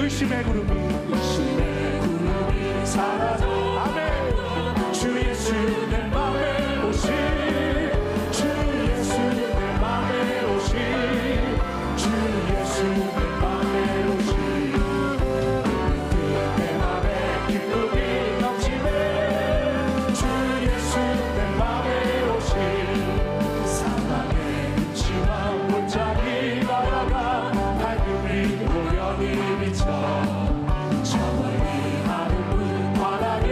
의심의 구름이 사라져. 아멘. 주 예수 내 맘에 오시, 주 예수 내 맘에 오시, 주 예수 내 맘에 오시. 내 맘에 기쁨이 넘치네. 주 예수 내 맘에 오시. 사랑의 눈치와 못자리 날아가 밝음이 우연히 비쳐 저 멀리 하늘은 환하게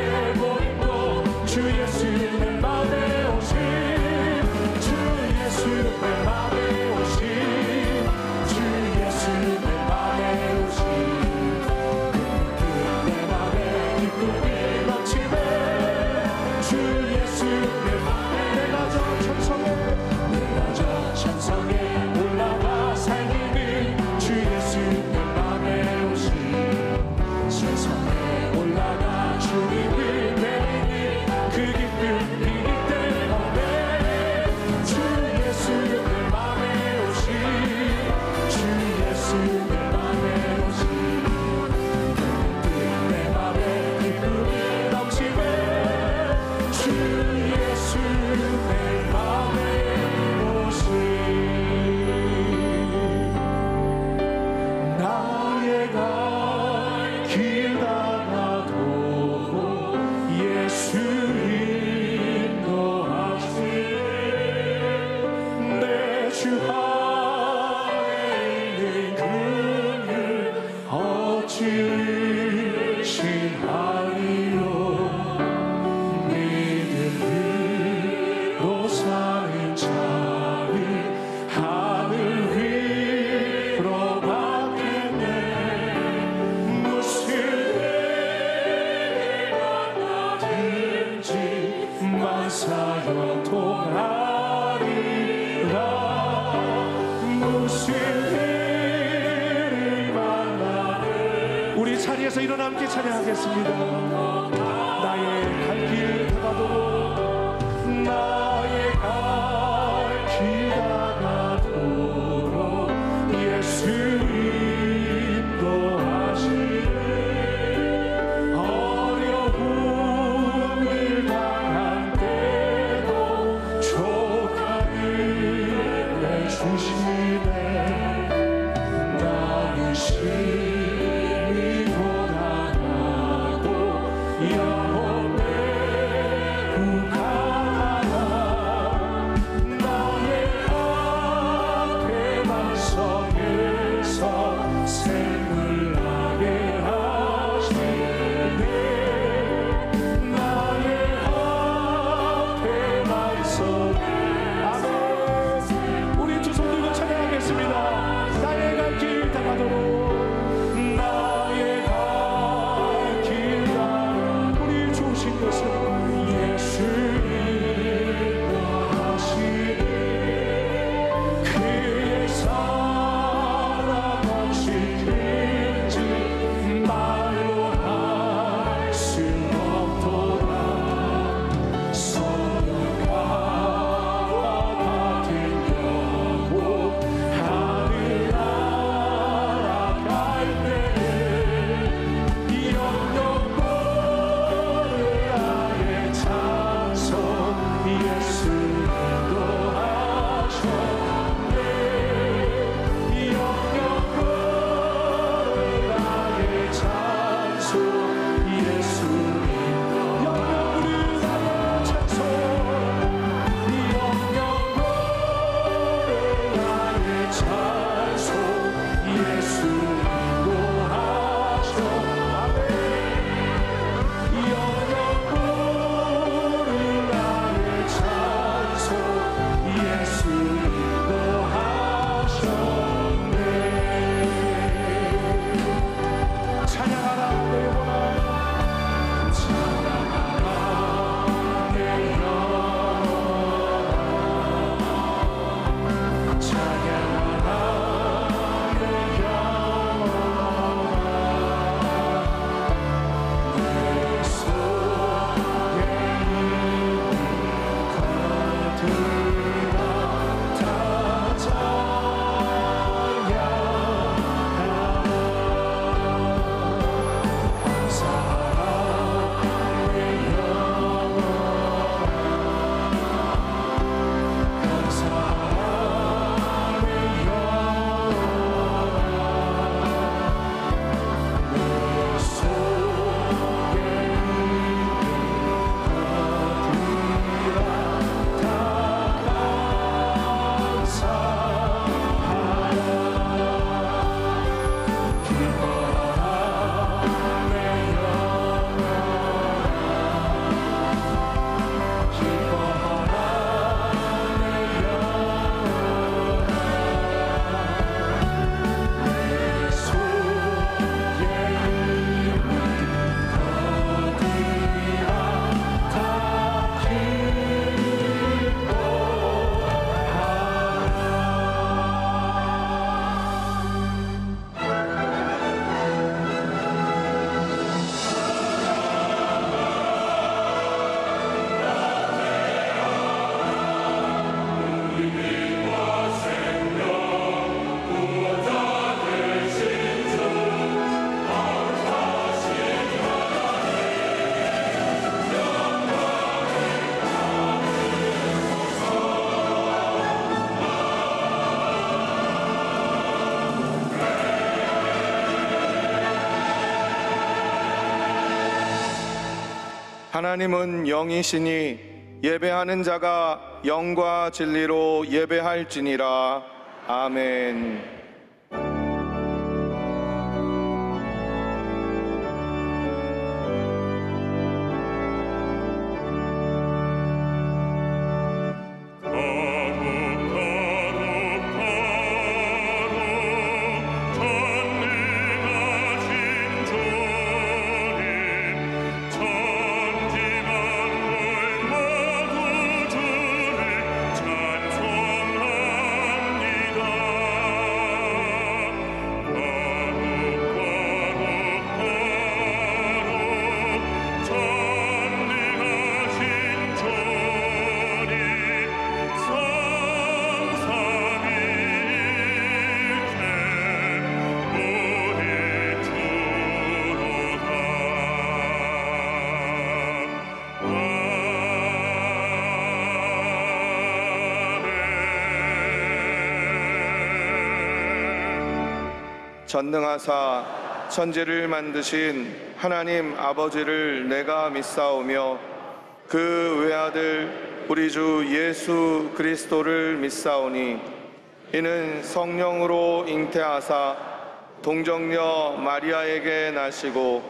우리 자리에서 일어나 함께 찬양하겠습니다. 나의 갈 길 다가도록 나의 갈 길 다가도록 예수 인도하시네. 어려움을 당할 때도 족하게 내주시네. 나의 심히 고단하고 영혼의 구가하나 나의 앞에 반석에서 샘을 나게 하시네. 나의 앞에 반석에 아멘. 우리 두 손 들고 찬양하겠습니다. 나의 갈 길 다가도록 나의 갈 길 다가도록 우리 주신 것은 예수 인도하시네. 그의 사랑 없이 길지 말로 할 수 없도다. 선악과와 같은 영혼 하늘 날아갈 때에 영영권을 아예 찬송 예수 인도하셨네. 영영권을 아예 찬송 예수 영영권을 아예 찬송 영영권을 아예 찬송 예수 인도하셨네. 영영권을 아예 찬송 예수 인도하셨네. 찬양하라 내 영혼아. 찬양하라 내 영혼아. 찬양하라 내 영혼아. 내 속에 있는 것들아 다 찬양하라. 감사하라 내 영혼아. 감사하라 내 영혼아. 내 속에 있는 것들아 다 감사하라. 기뻐하라 내 영혼아. 기뻐하라 내 영혼아. 내 속에 있는 것들아 다 하나님은 영이시니 예배하는 자가 영과 진리로 예배할지니라. 아멘. 찬송합니다. 전능하사 천지를 만드신 하나님 아버지를 내가 믿사오며 그 외아들 우리 주 예수 그리스도를 믿사오니 이는 성령으로 잉태하사 동정녀 마리아에게 나시고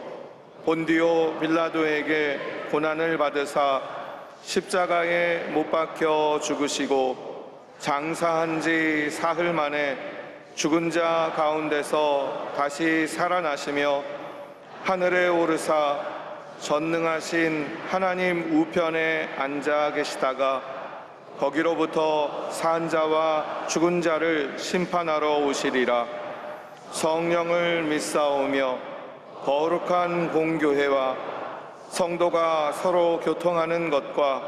본디오 빌라도에게 고난을 받으사 십자가에 못 박혀 죽으시고 장사한 지 사흘 만에 죽은 자 가운데서 다시 살아나시며 하늘에 오르사 전능하신 하나님 우편에 앉아 계시다가 거기로부터 산 자와 죽은 자를 심판하러 오시리라. 성령을 믿사오며 거룩한 공교회와 성도가 서로 교통하는 것과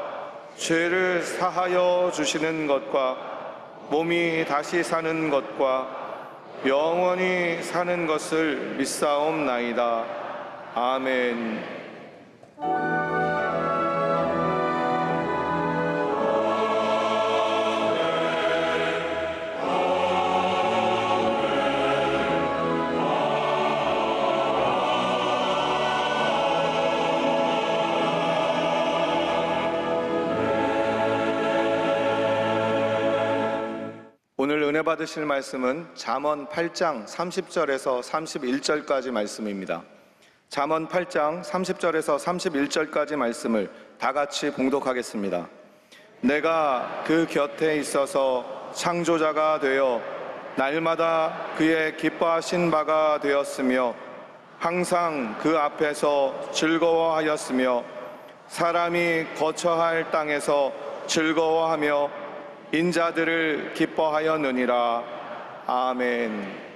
죄를 사하여 주시는 것과 몸이 다시 사는 것과 영원히 사는 것을 믿사옵나이다. 아멘. 오늘 은혜 받으실 말씀은 잠언 8장 30절에서 31절까지 말씀입니다. 잠언 8장 30절에서 31절까지 말씀을 다 같이 봉독하겠습니다. 내가 그 곁에 있어서 창조자가 되어 날마다 그의 기뻐하신 바가 되었으며 항상 그 앞에서 즐거워하였으며 사람이 거처할 땅에서 즐거워하며 인자들을 기뻐하였느니라. 아멘.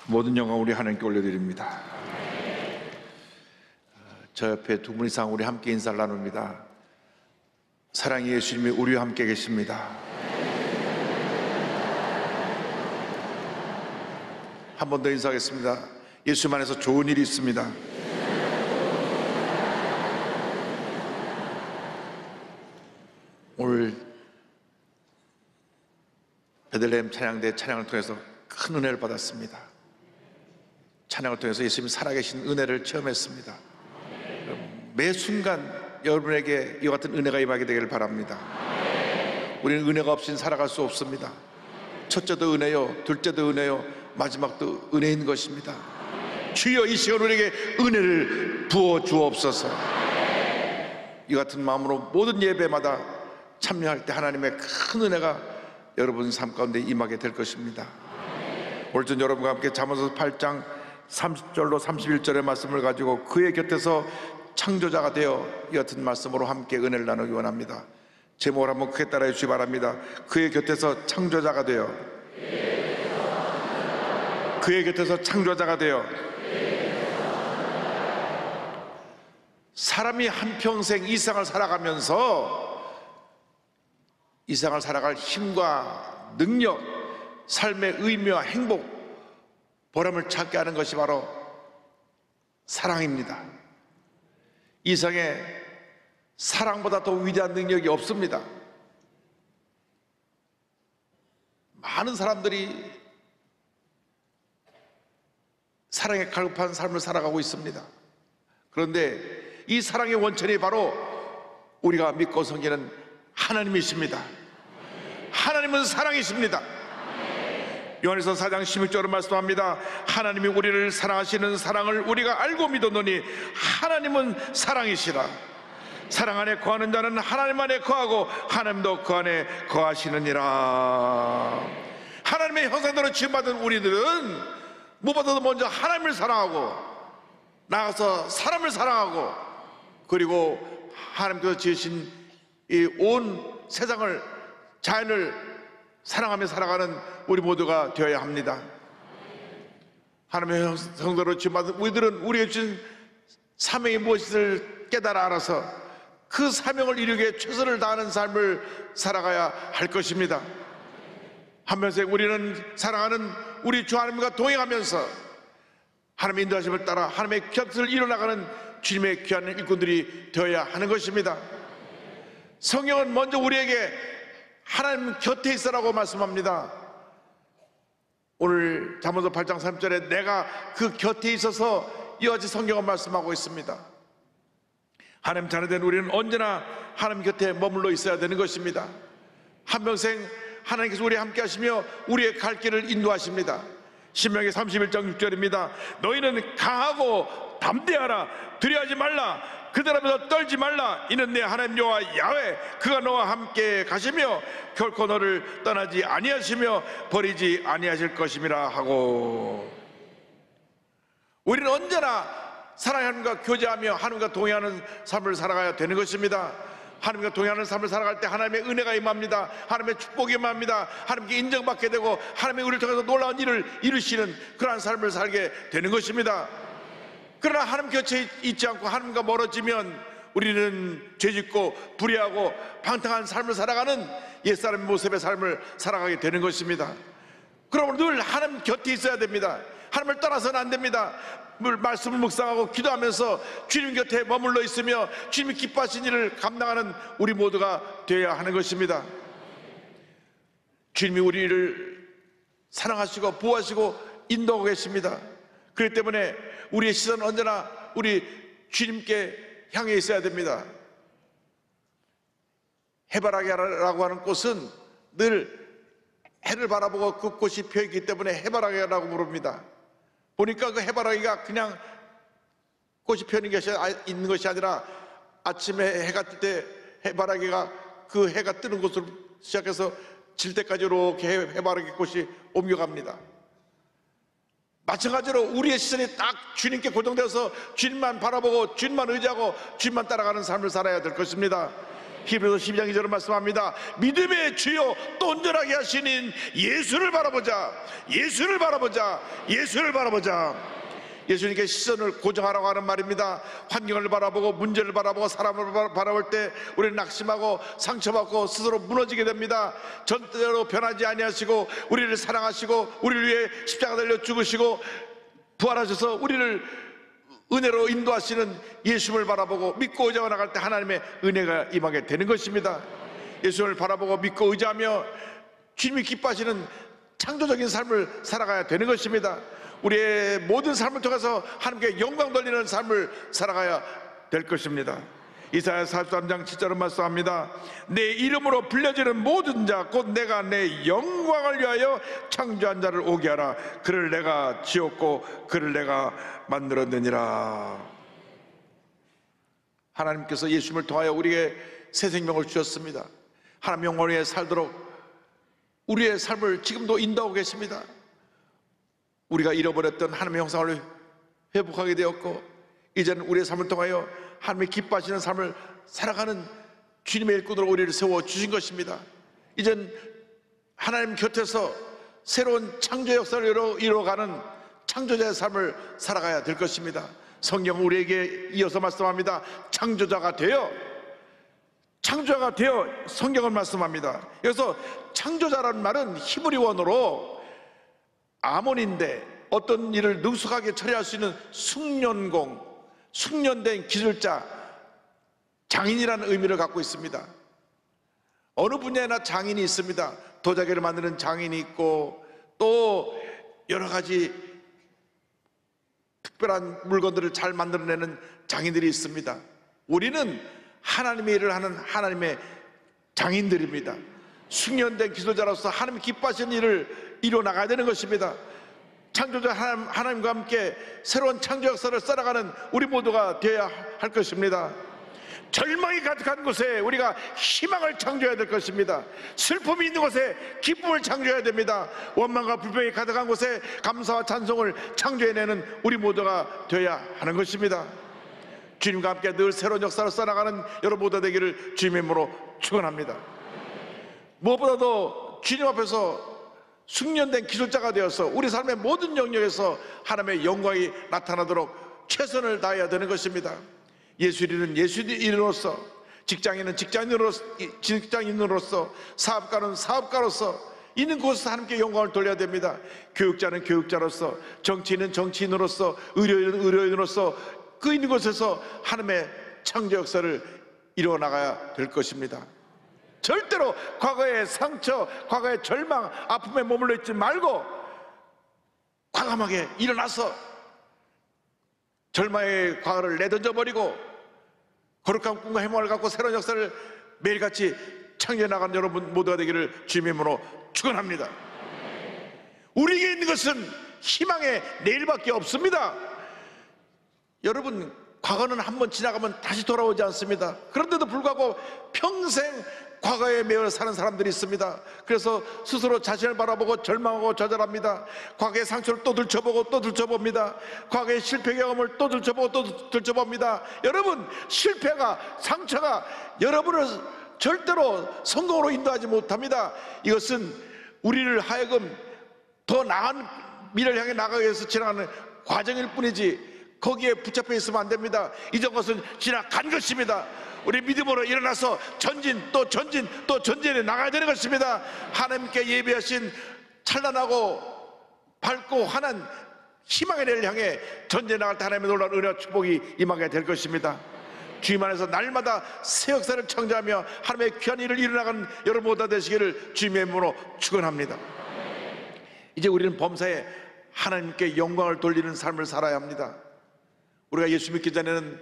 모든 영광 우리 하나님께 올려드립니다. 저 옆에 두 분 이상 우리 함께 인사를 나눕니다. 사랑의 예수님이 우리와 함께 계십니다. 한 번 더 인사하겠습니다. 예수님 안에서 좋은 일이 있습니다. 오늘 베들레헴 찬양대 찬양을 통해서 큰 은혜를 받았습니다. 찬양을 통해서 예수님이 살아계신 은혜를 체험했습니다. 매 순간 여러분에게 이와 같은 은혜가 임하게 되기를 바랍니다. 우리는 은혜가 없이는 살아갈 수 없습니다. 첫째도 은혜요, 둘째도 은혜요, 마지막도 은혜인 것입니다. 주여 이 시간 우리에게 은혜를 부어 주옵소서. 이 같은 마음으로 모든 예배마다 참여할 때 하나님의 큰 은혜가 여러분 삶 가운데 임하게 될 것입니다. 오늘 전 여러분과 함께 잠언서 8장 30절로 31절의 말씀을 가지고 그의 곁에서 창조자가 되어 이 같은 말씀으로 함께 은혜를 나누기 원합니다. 제목을 한번 크게 따라해 주시기 바랍니다. 그의 곁에서 창조자가 되어, 그의 곁에서 창조자가 되어. 사람이 한평생 이 세상을 살아가면서 이 세상을 살아갈 힘과 능력, 삶의 의미와 행복, 보람을 찾게 하는 것이 바로 사랑입니다. 이 세상에 사랑보다 더 위대한 능력이 없습니다. 많은 사람들이 사랑에 갈급한 삶을 살아가고 있습니다. 그런데 이 사랑의 원천이 바로 우리가 믿고 섬기는 하나님이십니다. 하나님은 사랑이십니다. 요한일서 4장 16절로 말씀합니다. 하나님이 우리를 사랑하시는 사랑을 우리가 알고 믿었노니 하나님은 사랑이시라. 사랑 안에 거하는 자는 하나님 안에 거하고 하나님도 그 안에 거하시느니라. 하나님의 형상대로 지음받은 우리들은 무엇보다도 먼저 하나님을 사랑하고 나아가서 사람을 사랑하고 그리고 하나님께서 지으신 이 온 세상을, 자연을 사랑하며 살아가는 우리 모두가 되어야 합니다. 하나님의 형상대로 지음받은 우리들은 우리에게 주신 사명이 무엇을 깨달아 알아서 그 사명을 이루기 위해 최선을 다하는 삶을 살아가야 할 것입니다. 한평생 우리는 사랑하는 우리 주 하나님과 동행하면서 하나님의 인도하심을 따라 하나님의 곁을 이뤄나가는 주님의 귀한 일꾼들이 되어야 하는 것입니다. 성경은 먼저 우리에게 하나님 곁에 있으라고 말씀합니다. 오늘 잠언서 8장 3절에 내가 그 곁에 있어서 이와 같이 성경은 말씀하고 있습니다. 하나님 자녀된 우리는 언제나 하나님 곁에 머물러 있어야 되는 것입니다. 한평생 하나님께서 우리와 함께 하시며 우리의 갈 길을 인도하십니다. 신명기 31장 6절입니다. 너희는 강하고 담대하라. 두려워하지 말라. 그들 앞에서 떨지 말라. 이는 내 하나님 여호와 야훼 그가 너와 함께 가시며 결코 너를 떠나지 아니하시며 버리지 아니하실 것임이라 하고, 우리는 언제나 사랑의 하나님과 교제하며 하나님과 동행하는 삶을 살아가야 되는 것입니다. 하나님과 동행하는 삶을 살아갈 때 하나님의 은혜가 임합니다. 하나님의 축복이 임합니다. 하나님께 인정받게 되고 하나님의 우리를 통해서 놀라운 일을 이루시는 그러한 삶을 살게 되는 것입니다. 그러나 하나님 곁에 있지 않고 하나님과 멀어지면 우리는 죄짓고 불의하고 방탕한 삶을 살아가는 옛사람의 모습의 삶을 살아가게 되는 것입니다. 그러므로 늘 하나님 곁에 있어야 됩니다. 하나님을 떠나서는 안 됩니다. 말씀을 묵상하고 기도하면서 주님 곁에 머물러 있으며 주님이 기뻐하신 일을 감당하는 우리 모두가 되어야 하는 것입니다. 주님이 우리를 사랑하시고 보호하시고 인도하고 계십니다. 그렇기 때문에 우리의 시선은 언제나 우리 주님께 향해 있어야 됩니다. 해바라기라고 하는 꽃은 늘 해를 바라보고 그 꽃이 펴있기 때문에 해바라기라고 부릅니다. 보니까 그 해바라기가 그냥 꽃이 펴는 것이 있는 것이 아니라 아침에 해가 뜰 때 해바라기가 그 해가 뜨는 곳으로 시작해서 질 때까지 이렇게 해바라기 꽃이 옮겨갑니다. 마찬가지로 우리의 시선이 딱 주님께 고정되어서 주님만 바라보고 주님만 의지하고 주님만 따라가는 삶을 살아야 될 것입니다. 히브리서 12장 2절은 말씀합니다. 믿음의 주요 또 온전하게 하시는 예수를 바라보자. 예수를 바라보자. 예수를 바라보자. 예수님께 시선을 고정하라고 하는 말입니다. 환경을 바라보고 문제를 바라보고 사람을 바라볼 때 우리는 낙심하고 상처받고 스스로 무너지게 됩니다. 전대로 변하지 아니하시고 우리를 사랑하시고 우리를 위해 십자가 달려 죽으시고 부활하셔서 우리를 은혜로 인도하시는 예수를 바라보고 믿고 의지하고 나갈 때 하나님의 은혜가 임하게 되는 것입니다. 예수를 바라보고 믿고 의지하며 주님이 기뻐하시는 창조적인 삶을 살아가야 되는 것입니다. 우리의 모든 삶을 통해서 하나님께 영광 돌리는 삶을 살아가야 될 것입니다. 이사야 43장 7절은 말씀합니다. 내 이름으로 불려지는 모든 자 곧 내가 내 영광을 위하여 창조한 자를 오게 하라. 그를 내가 지었고 그를 내가 만들었느니라. 하나님께서 예수님을 통하여 우리에게 새 생명을 주셨습니다. 하나님 영광을 위해 살도록 우리의 삶을 지금도 인도하고 계십니다. 우리가 잃어버렸던 하나님의 형상을 회복하게 되었고 이제는 우리의 삶을 통하여 하나님의 기뻐하시는 삶을 살아가는 주님의 일꾼으로 우리를 세워주신 것입니다. 이젠 하나님 곁에서 새로운 창조 역사를 이루어가는 창조자의 삶을 살아가야 될 것입니다. 성경은 우리에게 이어서 말씀합니다. 창조자가 되어 성경은 말씀합니다. 그래서 창조자라는 말은 히브리원어로 아몬인데 어떤 일을 능숙하게 처리할 수 있는 숙련공, 숙련된 기술자, 장인이라는 의미를 갖고 있습니다. 어느 분야에나 장인이 있습니다. 도자기를 만드는 장인이 있고 또 여러 가지 특별한 물건들을 잘 만들어내는 장인들이 있습니다. 우리는 하나님의 일을 하는 하나님의 장인들입니다. 숙련된 기술자로서 하나님 기뻐하시는 일을 이루어나가야 되는 것입니다. 창조자 하나님과 함께 새로운 창조 역사를 살아가는 우리 모두가 되어야 할 것입니다. 절망이 가득한 곳에 우리가 희망을 창조해야 될 것입니다. 슬픔이 있는 곳에 기쁨을 창조해야 됩니다. 원망과 불평이 가득한 곳에 감사와 찬송을 창조해내는 우리 모두가 되어야 하는 것입니다. 주님과 함께 늘 새로운 역사를 살아가는 여러분 모두 되기를 주님의 이름으로 축원합니다. 무엇보다도 주님 앞에서 숙련된 기술자가 되어서 우리 삶의 모든 영역에서 하나님의 영광이 나타나도록 최선을 다해야 되는 것입니다. 예수인은 예수인으로서, 직장인은 직장인으로서, 사업가는 사업가로서 있는 곳에서 하나님께 영광을 돌려야 됩니다. 교육자는 교육자로서, 정치인은 정치인으로서, 의료인은 의료인으로서 그 있는 곳에서 하나님의 창조 역사를 이루어나가야 될 것입니다. 절대로 과거의 상처, 과거의 절망, 아픔에 머물러 있지 말고 과감하게 일어나서 절망의 과거를 내던져버리고 거룩한 꿈과 희망을 갖고 새로운 역사를 매일같이 창조해 나가는 여러분 모두가 되기를 주님의 이름으로 축원합니다. 우리에게 있는 것은 희망의 내일밖에 없습니다. 여러분, 과거는 한번 지나가면 다시 돌아오지 않습니다. 그런데도 불구하고 평생 과거에 매여 사는 사람들이 있습니다. 그래서 스스로 자신을 바라보고 절망하고 좌절합니다. 과거의 상처를 또 들춰보고 또 들춰봅니다. 과거의 실패 경험을 또 들춰보고 또 들춰봅니다. 여러분, 실패가, 상처가 여러분을 절대로 성공으로 인도하지 못합니다. 이것은 우리를 하여금 더 나은 미래를 향해 나가기 위해서 지나가는 과정일 뿐이지 거기에 붙잡혀 있으면 안 됩니다. 이전 것은 지나간 것입니다. 우리 믿음으로 일어나서 전진 또 전진 또 전진해 나가야 되는 것입니다. 하나님께 예비하신 찬란하고 밝고 환한 희망의 날을 향해 전진해 나갈 때 하나님의 놀라운 은혜와 축복이 임하게 될 것입니다. 주님 안에서 날마다 새 역사를 창조하며 하나님의 귀한 일을 이루어나가는 여러분 모두 되시기를 주님의 이름으로 축원합니다. 이제 우리는 범사에 하나님께 영광을 돌리는 삶을 살아야 합니다. 우리가 예수 믿기 전에는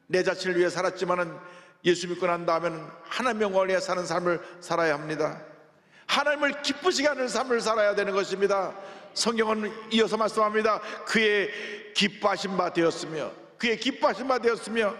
내 자신을 위해 살았지만은 예수 믿고 난 다음에는 하나님 영광을 위해 사는 삶을 살아야 합니다. 하나님을 기쁘시게 하는 삶을 살아야 되는 것입니다. 성경은 이어서 말씀합니다. 그의 기뻐하신 바 되었으며, 그의 기뻐하신 바 되었으며,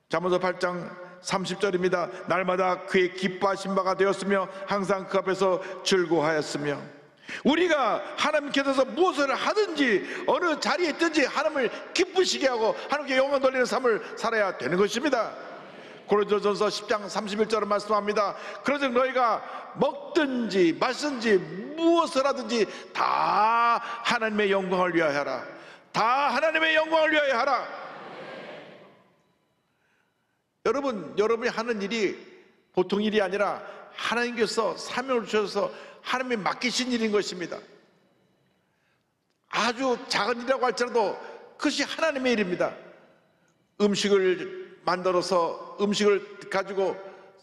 잠언서 8장 30절입니다. 날마다 그의 기뻐하신 바가 되었으며 항상 그 앞에서 즐거워하였으며. 우리가 하나님께서 무엇을 하든지 어느 자리에 있든지 하나님을 기쁘시게 하고 하나님께 영광 돌리는 삶을 살아야 되는 것입니다. 고린도전서 10장 31절을 말씀합니다. 그러즉 너희가 먹든지 마시든지 무엇을 하든지 다 하나님의 영광을 위하여 하라. 다 하나님의 영광을 위하여 하라. 여러분이 하는 일이 보통 일이 아니라 하나님께서 사명을 주셔서 하나님이 맡기신 일인 것입니다. 아주 작은 일이라고 할지라도 그것이 하나님의 일입니다. 음식을 만들어서 음식을 가지고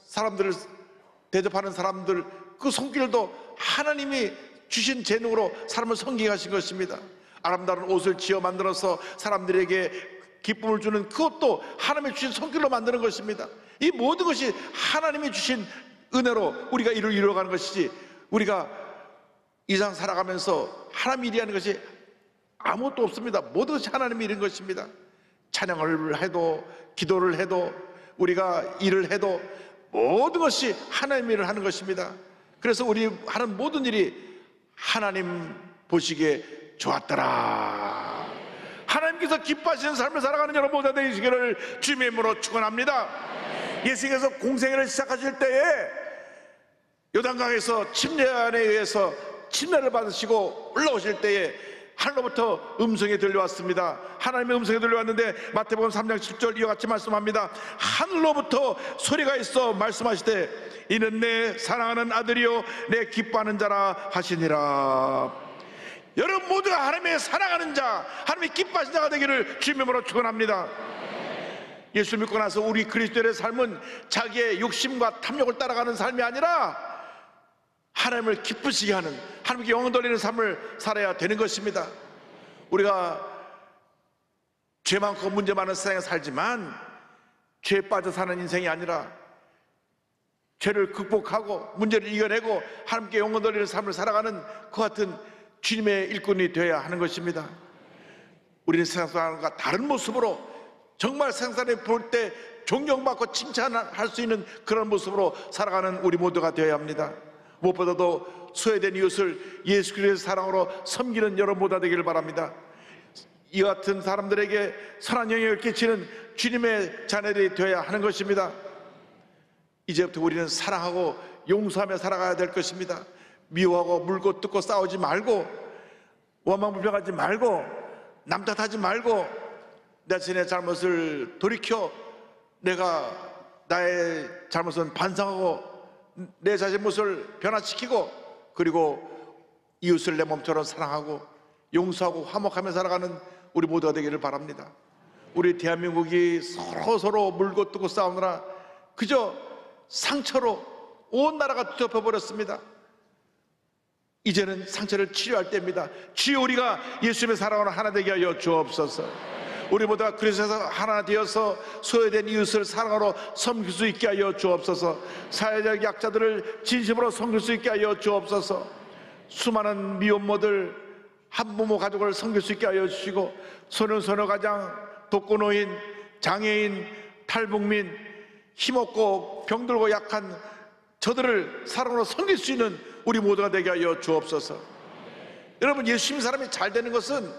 사람들을 대접하는 사람들, 그 손길도 하나님이 주신 재능으로 사람을 섬기게 하신 것입니다. 아름다운 옷을 지어 만들어서 사람들에게 기쁨을 주는 그것도 하나님이 주신 손길로 만드는 것입니다. 이 모든 것이 하나님이 주신 은혜로 우리가 일을 이루어가는 것이지, 우리가 이 세상 살아가면서 하나님이 일하는 것이 아무것도 없습니다. 모든 것이 하나님이 일인 것입니다. 찬양을 해도 기도를 해도 우리가 일을 해도 모든 것이 하나님의 일을 하는 것입니다. 그래서 우리 하는 모든 일이 하나님 보시기에 좋았더라. 하나님께서 기뻐하시는 삶을 살아가는 여러분 모두 되시기를 주님의 이름으로 축원합니다. 예수님께서 공생애를 시작하실 때에 요단강에서 침례안에 의해서 침례를 받으시고 올라오실 때에 하늘로부터 음성이 들려왔습니다. 하나님의 음성이 들려왔는데 마태복음 3장 10절 이와 같이 말씀합니다. 하늘로부터 소리가 있어 말씀하시되 이는 내 사랑하는 아들이요 내 기뻐하는 자라 하시니라. 여러분 모두가 하나님의 사랑하는 자, 하나님의 기뻐하신 자가 되기를 주님의 이름으로 축원합니다. 예수 믿고 나서 우리 그리스도의 삶은 자기의 욕심과 탐욕을 따라가는 삶이 아니라 하나님을 기쁘시게 하는, 하나님께 영광 돌리는 삶을 살아야 되는 것입니다. 우리가 죄 많고 문제 많은 세상에 살지만 죄에 빠져 사는 인생이 아니라 죄를 극복하고 문제를 이겨내고 하나님께 영광 돌리는 삶을 살아가는 그 같은 주님의 일꾼이 되어야 하는 것입니다. 우리는 세상 사람과 다른 모습으로 정말 세상 사람이 볼 때 존경받고 칭찬할 수 있는 그런 모습으로 살아가는 우리 모두가 되어야 합니다. 무엇보다도 소외된 이웃을 예수 그리스도의 사랑으로 섬기는 여러분 모두가 되기를 바랍니다. 이 같은 사람들에게 선한 영향을 끼치는 주님의 자녀들이 되어야 하는 것입니다. 이제부터 우리는 사랑하고 용서하며 살아가야 될 것입니다. 미워하고 물고 뜯고 싸우지 말고 원망불평하지 말고 남 탓하지 말고 내 자신의 잘못을 돌이켜 내가 나의 잘못은 반성하고 내 자신의 모습을 변화시키고 그리고 이웃을 내 몸처럼 사랑하고 용서하고 화목하며 살아가는 우리 모두가 되기를 바랍니다. 우리 대한민국이 서로 물고 뜯고 싸우느라 그저 상처로 온 나라가 뒤덮여버렸습니다. 이제는 상처를 치료할 때입니다. 주여 우리가 예수님의 사랑으로 하나 되게 하여 주옵소서. 우리 모두가 그리스도에서 하나 되어서 소외된 이웃을 사랑으로 섬길 수 있게 하여 주옵소서. 사회적 약자들을 진심으로 섬길 수 있게 하여 주옵소서. 수많은 미혼모들 한부모 가족을 섬길 수 있게 하여 주시고 소년 가장 독거노인 장애인 탈북민 힘없고 병들고 약한 저들을 사랑으로 섬길 수 있는 우리 모두가 되게 하여 주옵소서. 여러분 예수님 사람이 잘 되는 것은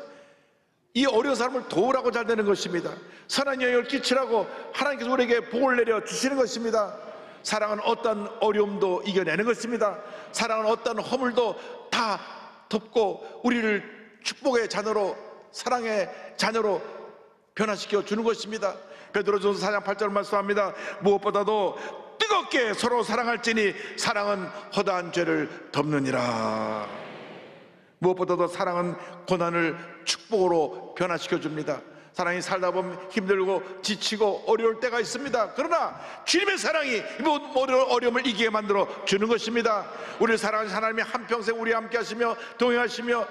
이 어려운 사람을 도우라고 잘 되는 것입니다. 선한 영향을 끼치라고 하나님께서 우리에게 복을 내려 주시는 것입니다. 사랑은 어떤 어려움도 이겨내는 것입니다. 사랑은 어떤 허물도 다 덮고 우리를 축복의 자녀로 사랑의 자녀로 변화시켜 주는 것입니다. 베드로전서 4장 8절 말씀합니다. 무엇보다도 뜨겁게 서로 사랑할지니 사랑은 허다한 죄를 덮느니라. 무엇보다도 사랑은 고난을 축복으로 변화시켜 줍니다. 사랑이 살다 보면 힘들고 지치고 어려울 때가 있습니다. 그러나 주님의 사랑이 어려움을 이기게 만들어 주는 것입니다. 우리를 사랑하는 하나님이 한평생 우리와 함께 하시며 동행하시며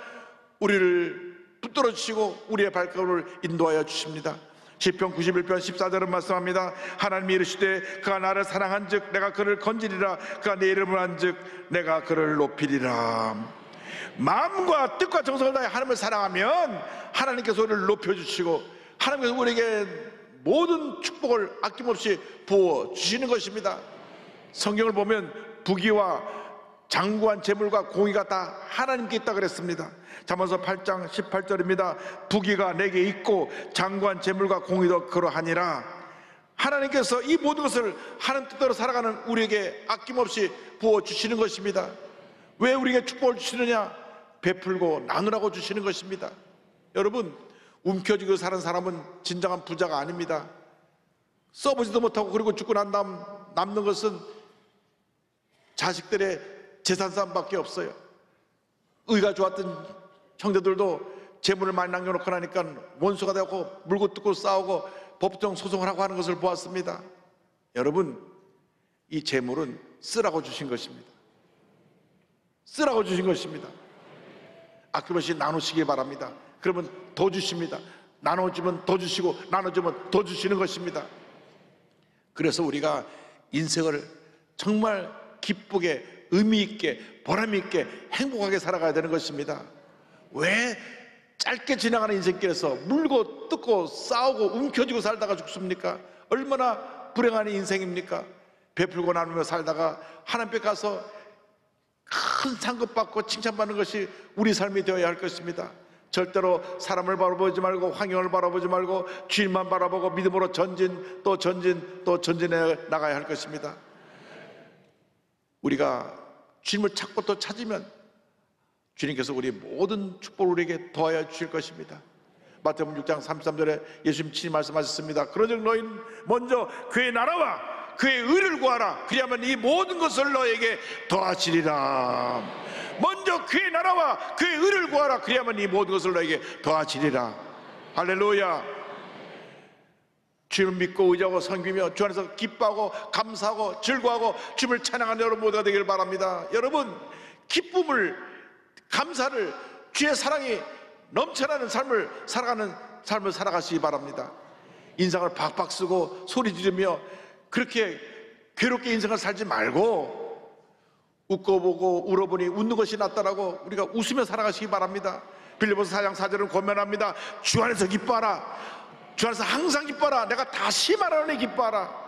우리를 붙들어 주시고 우리의 발걸음을 인도하여 주십니다. 시편 91편 14절은 말씀합니다. 하나님이 이르시되 그가 나를 사랑한즉 내가 그를 건지리라. 그가 내 이름을 한즉 내가 그를 높이리라. 마음과 뜻과 정성을 다해 하나님을 사랑하면 하나님께서 우리를 높여주시고 하나님께서 우리에게 모든 축복을 아낌없이 부어주시는 것입니다. 성경을 보면 부귀와 장구한 재물과 공의가 다 하나님께 있다 그랬습니다. 잠언서 8장 18절입니다. 부귀가 내게 있고 장구한 재물과 공의도 그러하니라. 하나님께서 이 모든 것을 하나님 뜻대로 살아가는 우리에게 아낌없이 부어주시는 것입니다. 왜 우리에게 축복을 주시느냐? 베풀고 나누라고 주시는 것입니다. 여러분, 움켜쥐고 사는 사람은 진정한 부자가 아닙니다. 써보지도 못하고 그리고 죽고 난 다음 남는 것은 자식들의 재산싸움밖에 없어요. 의가 좋았던 형제들도 재물을 많이 남겨놓고 나니까 원수가 되고 물고 뜯고 싸우고 법정 소송을 하고 하는 것을 보았습니다. 여러분, 이 재물은 쓰라고 주신 것입니다. 쓰라고 주신 것입니다. 아낌없이 나누시기 바랍니다. 그러면 더 주십니다. 나눠주면 더 주시고 나눠주면 더 주시는 것입니다. 그래서 우리가 인생을 정말 기쁘게, 의미 있게, 보람 있게, 행복하게 살아가야 되는 것입니다. 왜 짧게 지나가는 인생길에서 물고 뜯고 싸우고 움켜쥐고 살다가 죽습니까? 얼마나 불행한 인생입니까? 베풀고 나누며 살다가 하나님 앞에 가서 큰 상급 받고 칭찬받는 것이 우리 삶이 되어야 할 것입니다. 절대로 사람을 바라보지 말고 환경을 바라보지 말고 주님만 바라보고 믿음으로 전진 또 전진 또 전진해 나가야 할 것입니다. 우리가 주님을 찾고 또 찾으면 주님께서 우리 모든 축복을 우리에게 더하여 주실 것입니다. 마태복음 6장 33절에 예수님 친히 말씀하셨습니다. 그러즉 너희는 먼저 그의 나라와 그의 의를 구하라. 그리하면 이 모든 것을 너에게 더하시리라. 먼저 그의 나라와 그의 의를 구하라. 그리하면 이 모든 것을 너에게 더하시리라. 할렐루야. 주님을 믿고 의지하고 섬기며 주 안에서 기뻐하고 감사하고 즐거워하고 주님을 찬양하는 여러분 모두가 되길 바랍니다. 여러분, 기쁨을, 감사를, 주의 사랑이 넘쳐나는 삶을 살아가시기 바랍니다. 인상을 박박 쓰고 소리 지르며 그렇게 괴롭게 인생을 살지 말고 웃고 보고 울어보니 웃는 것이 낫다라고 우리가 웃으며 살아가시기 바랍니다. 빌립보서 4장 4절은 권면합니다. 주 안에서 기뻐하라. 주 안에서 항상 기뻐하라. 내가 다시 말하노니 기뻐하라.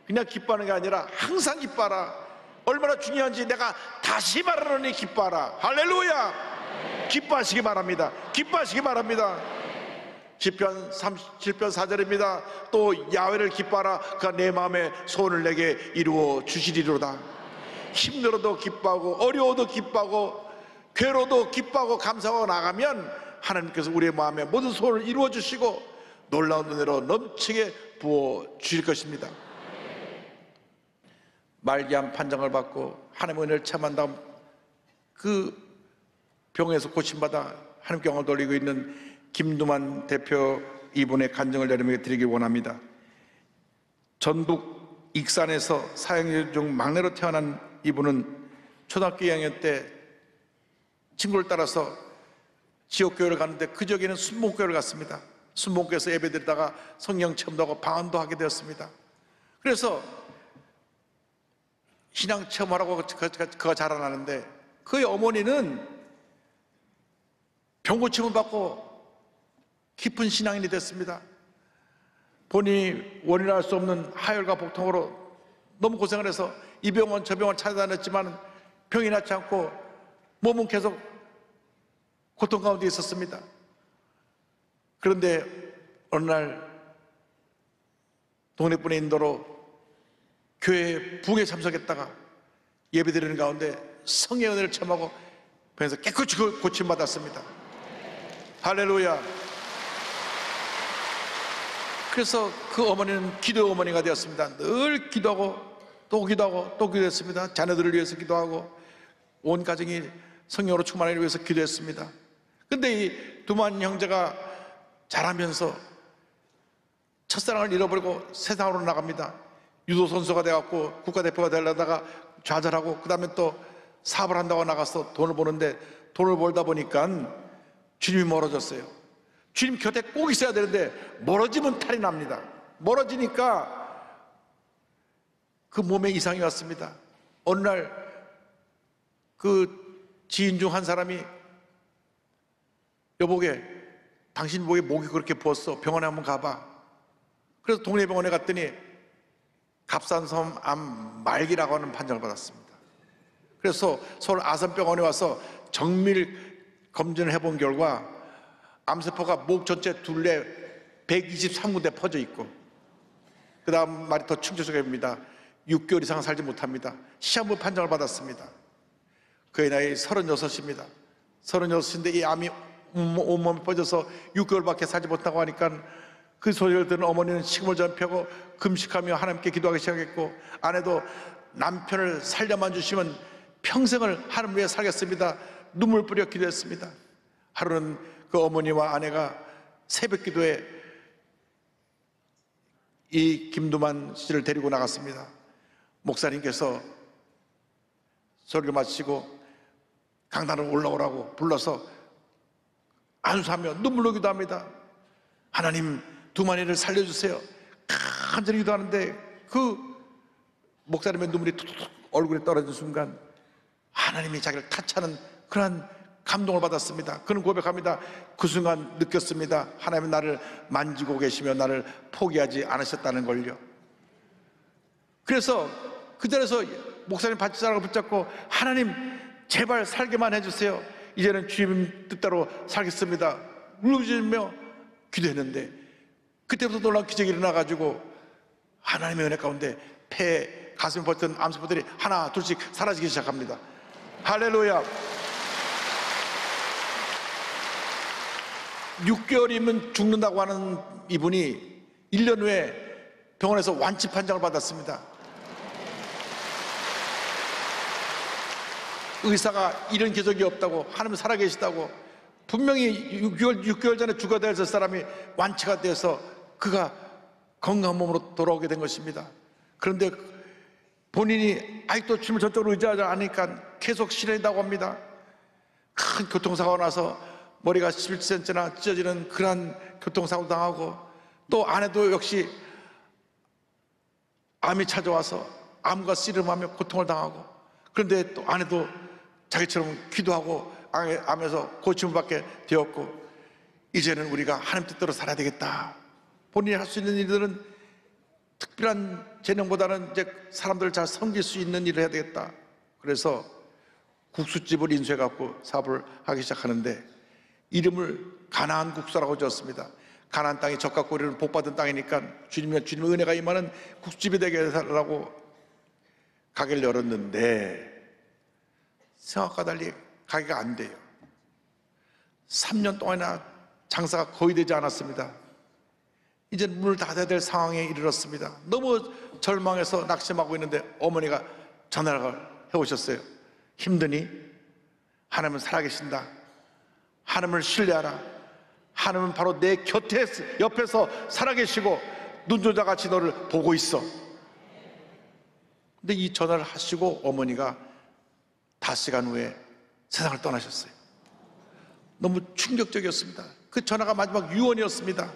그냥 기뻐하는 게 아니라 항상 기뻐하라. 얼마나 중요한지 내가 다시 말하노니 기뻐하라. 할렐루야. 기뻐하시기 바랍니다. 기뻐하시기 바랍니다. 시편 37편 4절입니다. 또 야훼를 기뻐하라. 그가 내 마음의 소원을 내게 이루어 주시리로다. 힘들어도 기뻐하고 어려워도 기뻐하고 괴로워도 기뻐하고 감사하고 나가면 하나님께서 우리의 마음의 모든 소원을 이루어 주시고 놀라운 은혜로 넘치게 부어 주실 것입니다. 말기암 판정을 받고 하나님의 은혜를 체험한 다음 그 병에서 고침받아 하나님께 영광을 돌리고 있는 김두만 대표 이분의 간증을 여러분에게 드리기 원합니다. 전북 익산에서 사형제 중 막내로 태어난 이분은 초등학교 2학년 때 친구를 따라서 지역교회를 갔는데 그 지역에는 순복교회를 갔습니다. 순복교회에서 예배드리다가 성령 체험도 하고 방언도 하게 되었습니다. 그래서 신앙 체험하라고 그가 자라나는데 그의 어머니는 병고침을 받고 깊은 신앙인이 됐습니다. 본인이 원인할 수 없는 하혈과 복통으로 너무 고생을 해서 이 병원 저 병원 찾아다녔지만 병이 낫지 않고 몸은 계속 고통 가운데 있었습니다. 그런데 어느 날 동네분의 인도로 교회 부흥에 참석했다가 예배드리는 가운데 성령의 은혜를 체험하고 병에서 깨끗이 고침받았습니다. 할렐루야. 그래서 그 어머니는 기도의 어머니가 되었습니다. 늘 기도하고 또 기도하고 또 기도했습니다. 자녀들을 위해서 기도하고 온 가정이 성령으로 충만하기 위해서 기도했습니다. 근데 이 두만 형제가 자라면서 첫사랑을 잃어버리고 세상으로 나갑니다. 유도 선수가 돼갖고 국가대표가 되려다가 좌절하고 그 다음에 또 사업을 한다고 나가서 돈을 버는데 돈을 벌다 보니까 주님이 멀어졌어요. 주님 곁에 꼭 있어야 되는데 멀어지면 탈이 납니다. 멀어지니까 그 몸에 이상이 왔습니다. 어느 날 그 지인 중 한 사람이 여보게 당신 목에 목이 그렇게 부었어. 병원에 한번 가봐. 그래서 동네 병원에 갔더니 갑상선 암 말기라고 하는 판정을 받았습니다. 그래서 서울 아산병원에 와서 정밀 검진을 해본 결과 암세포가 목 전체 둘레 123군데 퍼져 있고 그 다음 말이 더 충격적입니다. 6개월 이상 살지 못합니다. 시한부 판정을 받았습니다. 그의 나이 36입니다. 36인데 이 암이 온몸에 퍼져서 6개월밖에 살지 못하고 하니까 그 소리를 들은 어머니는 식음을 전폐하고 금식하며 하나님께 기도하기 시작했고, 아내도 남편을 살려만 주시면 평생을 하나님 위해 살겠습니다. 눈물 뿌려 기도했습니다. 하루는 그 어머니와 아내가 새벽 기도에 이 김두만 씨를 데리고 나갔습니다. 목사님께서 설교 마치고 강단으로 올라오라고 불러서 안수하며 눈물로 기도합니다. 하나님, 두만이를 살려주세요. 간절히 기도하는데 그 목사님의 눈물이 툭툭 얼굴에 떨어진 순간 하나님이 자기를 타치하는 그러한 감동을 받았습니다. 그는 고백합니다. 그 순간 느꼈습니다. 하나님은 나를 만지고 계시며 나를 포기하지 않으셨다는 걸요. 그래서 그 자리에서 목사님 밭자락을 붙잡고 하나님 제발 살게만 해주세요. 이제는 주님 뜻대로 살겠습니다. 울부짖으며 기도했는데 그때부터 놀라운 기적이 일어나가지고 하나님의 은혜 가운데 폐에 가슴에 버튼 암세포들이 하나 둘씩 사라지기 시작합니다. 할렐루야. 6개월이면 죽는다고 하는 이분이 1년 후에 병원에서 완치 판정을 받았습니다. 의사가 이런 기적이 없다고, 하나님 살아계시다고, 분명히 6개월 전에 죽어야 될 사람이 완치가 돼서 그가 건강한 몸으로 돌아오게 된 것입니다. 그런데 본인이 아직도 주님을 전적으로 의지하지 않으니까 계속 실현이라고 합니다. 큰 교통사고가 나서 머리가 11cm나 찢어지는 그런 교통사고 당하고, 또 아내도 역시 암이 찾아와서 암과 씨름하며 고통을 당하고, 그런데 또 아내도 자기처럼 기도하고 암에서 고침을 받게 되었고, 이제는 우리가 하나님 뜻대로 살아야 되겠다. 본인이 할 수 있는 일들은 특별한 재능보다는 이제 사람들을 잘 섬길 수 있는 일을 해야 되겠다. 그래서 국수집을 인수해갖고 사업을 하기 시작하는데 이름을 가나안 국수라고 지었습니다. 가나안 땅이 적과 꼬리는 복받은 땅이니까 주님의 은혜가 임하는 국수집이 되게 해달라고 가게를 열었는데 생각과 달리 가게가 안 돼요. 3년 동안이나 장사가 거의 되지 않았습니다. 이제 문을 닫아야 될 상황에 이르렀습니다. 너무 절망해서 낙심하고 있는데 어머니가 전화를 해오셨어요. 힘드니? 하나님은 살아계신다. 하나님을 신뢰하라. 하나님은 바로 내 곁에 옆에서 살아계시고 눈조자같이 너를 보고 있어. 근데 이 전화를 하시고 어머니가 5시간 후에 세상을 떠나셨어요. 너무 충격적이었습니다. 그 전화가 마지막 유언이었습니다.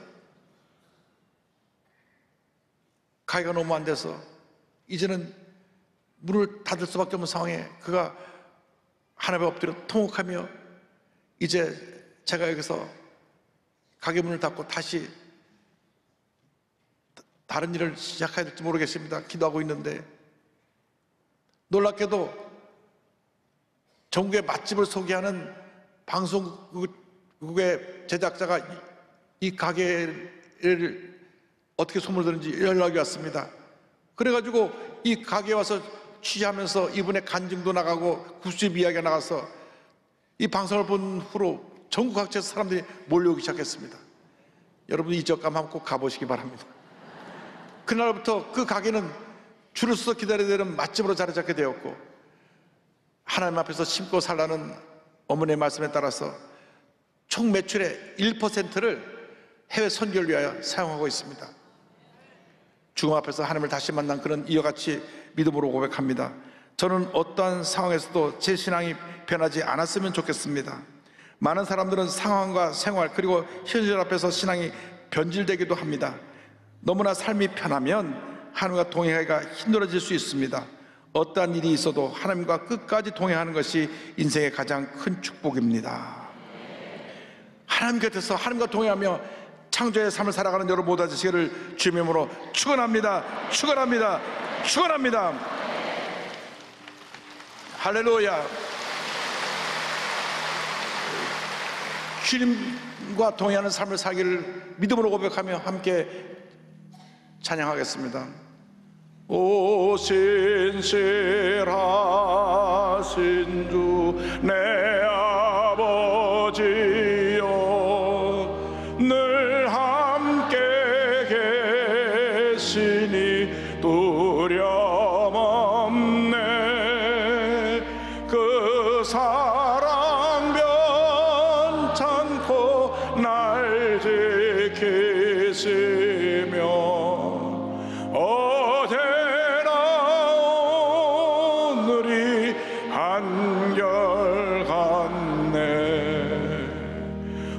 가게가 너무 안 돼서 이제는 문을 닫을 수밖에 없는 상황에 그가 하나님 엎드려 통곡하며 이제 제가 여기서 가게 문을 닫고 다시 다른 일을 시작해야 될지 모르겠습니다. 기도하고 있는데 놀랍게도 전국의 맛집을 소개하는 방송국의 제작자가 이 가게를 어떻게 소문을 들은지 연락이 왔습니다. 그래가지고 이 가게에 와서 취재하면서 이분의 간증도 나가고 국수집 이야기가 나가서 이 방송을 본 후로 전국 각지에서 사람들이 몰려오기 시작했습니다. 여러분 이 지역감 한번 꼭 가보시기 바랍니다. 그날부터 그 가게는 줄을 서서 기다려야 되는 맛집으로 자리 잡게 되었고, 하나님 앞에서 심고 살라는 어머니의 말씀에 따라서 총 매출의 1%를 해외 선교를 위하여 사용하고 있습니다. 죽음 앞에서 하나님을 다시 만난 그런 이와 같이 믿음으로 고백합니다. 저는 어떠한 상황에서도 제 신앙이 변하지 않았으면 좋겠습니다. 많은 사람들은 상황과 생활 그리고 현실 앞에서 신앙이 변질되기도 합니다. 너무나 삶이 편하면 하나님과 동행하기가 힘들어질 수 있습니다. 어떠한 일이 있어도 하나님과 끝까지 동행하는 것이 인생의 가장 큰 축복입니다. 하나님 곁에서 하나님과 동행하며 창조의 삶을 살아가는 여러분 모두 되시기를 주님의 이름으로 축원합니다. 축원합니다. 축원합니다. 할렐루야. 주님과 동행하는 삶을 살기를 믿음으로 고백하며 함께 찬양하겠습니다. 오 신실하신 주 내 아버지여, 늘 함께 계시니 두려움 없네. 그 사랑 변찮고 날 지키시며 어제나 오늘이 한결같네.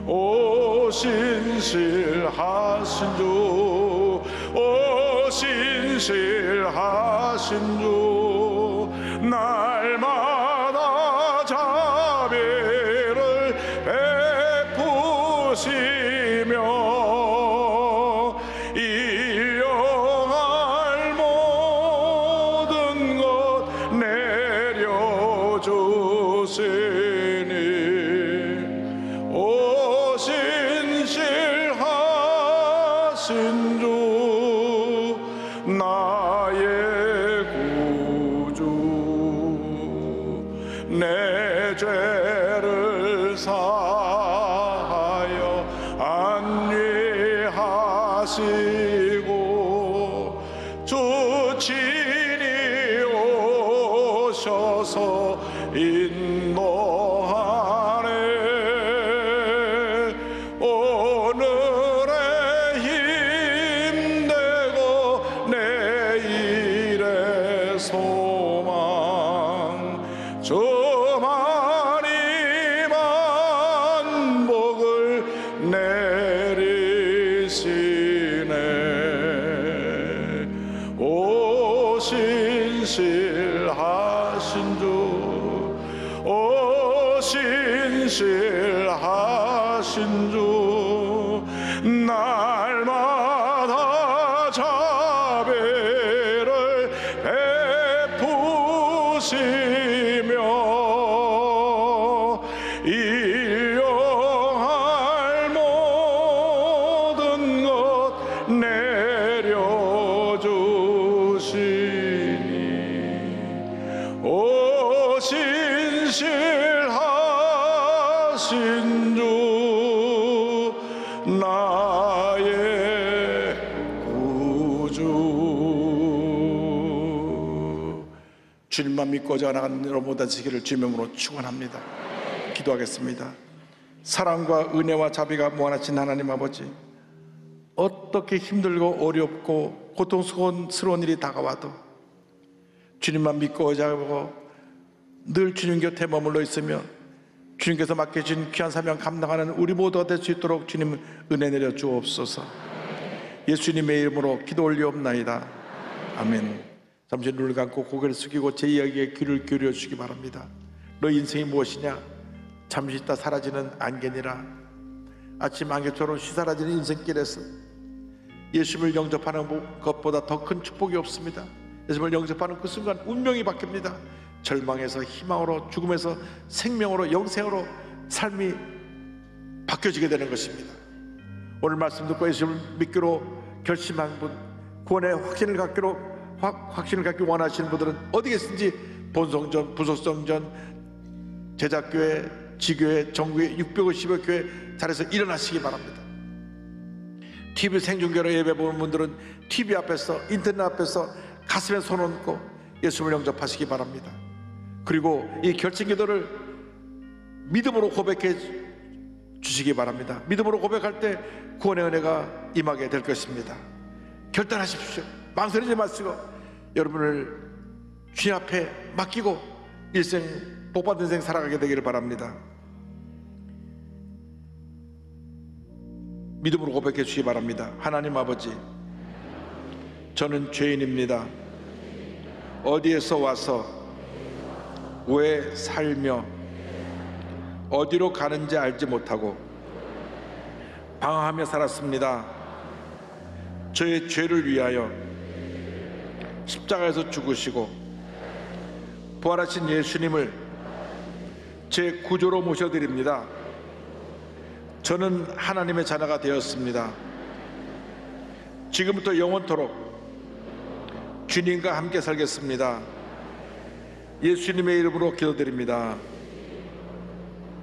오 신실하신 주, 오 신실하신 주, 날마다 자비를 베푸시며 일용할 모든 것 내려주시니 오 신실하신 주 나의 구주, 내 죄를 사하여 안위하시고 주 친히 오셔서 인도하네. 오늘의 힘되고 내일의 소망, 주만이 만복을 내리시네. 오 신실하신 주, 오 신실하신 주, 날마다 자비를 베푸시며 일용할 모든 것 내려주시니 오 신실하신 주 나의 구주. 주님만 믿고 나가는 여러분 모든 되시기를 주님의 이름으로 축원합니다. 기도하겠습니다. 사랑과 은혜와 자비가 무한하신 하나님 아버지, 어떻게 힘들고 어렵고 고통스러운 일이 다가와도 주님만 믿고 의지하고 늘 주님 곁에 머물러 있으며 주님께서 맡겨진 귀한 사명 감당하는 우리 모두가 될 수 있도록 주님 은혜 내려 주옵소서. 예수님의 이름으로 기도 올리옵나이다. 아멘. 잠시 눈을 감고 고개를 숙이고 제 이야기에 귀를 기울여 주시기 바랍니다. 너 인생이 무엇이냐? 잠시 있다 사라지는 안개니라. 아침 안개처럼 쉬사라지는 인생길에서 예수님을 영접하는 것보다 더 큰 축복이 없습니다. 예수님을 영접하는 그 순간 운명이 바뀝니다. 절망에서 희망으로, 죽음에서 생명으로, 영생으로 삶이 바뀌어지게 되는 것입니다. 오늘 말씀 듣고 예수님을 믿기로 결심한 분, 구원의 확신을 갖기 원하시는 분들은 어디 계신지 본성전, 부속성전, 제작교회, 지교회, 정교회, 650여 교회 자리에서 일어나시기 바랍니다. TV 생중계로 예배 보는 분들은 TV 앞에서, 인터넷 앞에서 가슴에 손 얹고 예수님을 영접하시기 바랍니다. 그리고 이 결심기도를 믿음으로 고백해 주시기 바랍니다. 믿음으로 고백할 때 구원의 은혜가 임하게 될 것입니다. 결단하십시오. 망설이지 마시고 여러분을 주님 앞에 맡기고 일생 복받은 인생 살아가게 되기를 바랍니다. 믿음으로 고백해 주시기 바랍니다. 하나님 아버지, 저는 죄인입니다. 어디에서 와서 왜 살며 어디로 가는지 알지 못하고 방황하며 살았습니다. 저의 죄를 위하여 십자가에서 죽으시고 부활하신 예수님을 제 구조로 모셔드립니다. 저는 하나님의 자녀가 되었습니다. 지금부터 영원토록 주님과 함께 살겠습니다. 예수님의 이름으로 기도드립니다.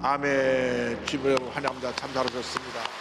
아멘. 주님을 환영합니다. 참 잘하셨습니다.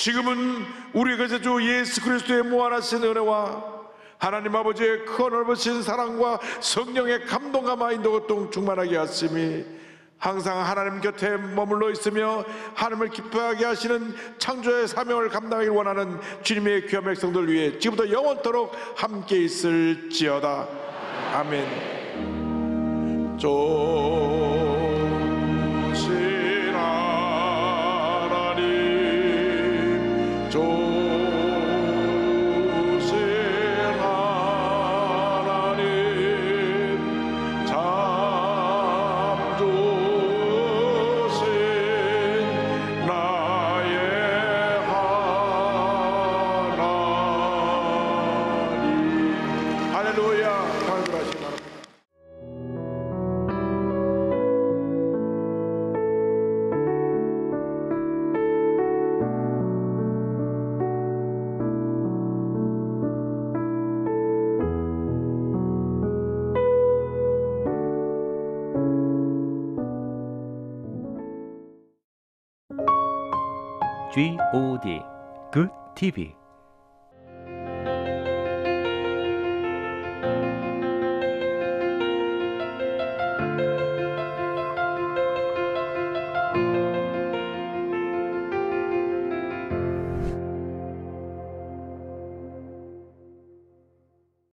지금은 우리 그저 주 예수 그리스도의 무한하신 은혜와 하나님 아버지의 큰 넓으신 사랑과 성령의 감동과 인도가 충만하게 하심이 항상 하나님 곁에 머물러 있으며 하나님을 기뻐하게 하시는 창조의 사명을 감당하길 원하는 주님의 귀한 백성들 위해 지금부터 영원토록 함께 있을지어다. 아멘. GOD Good TV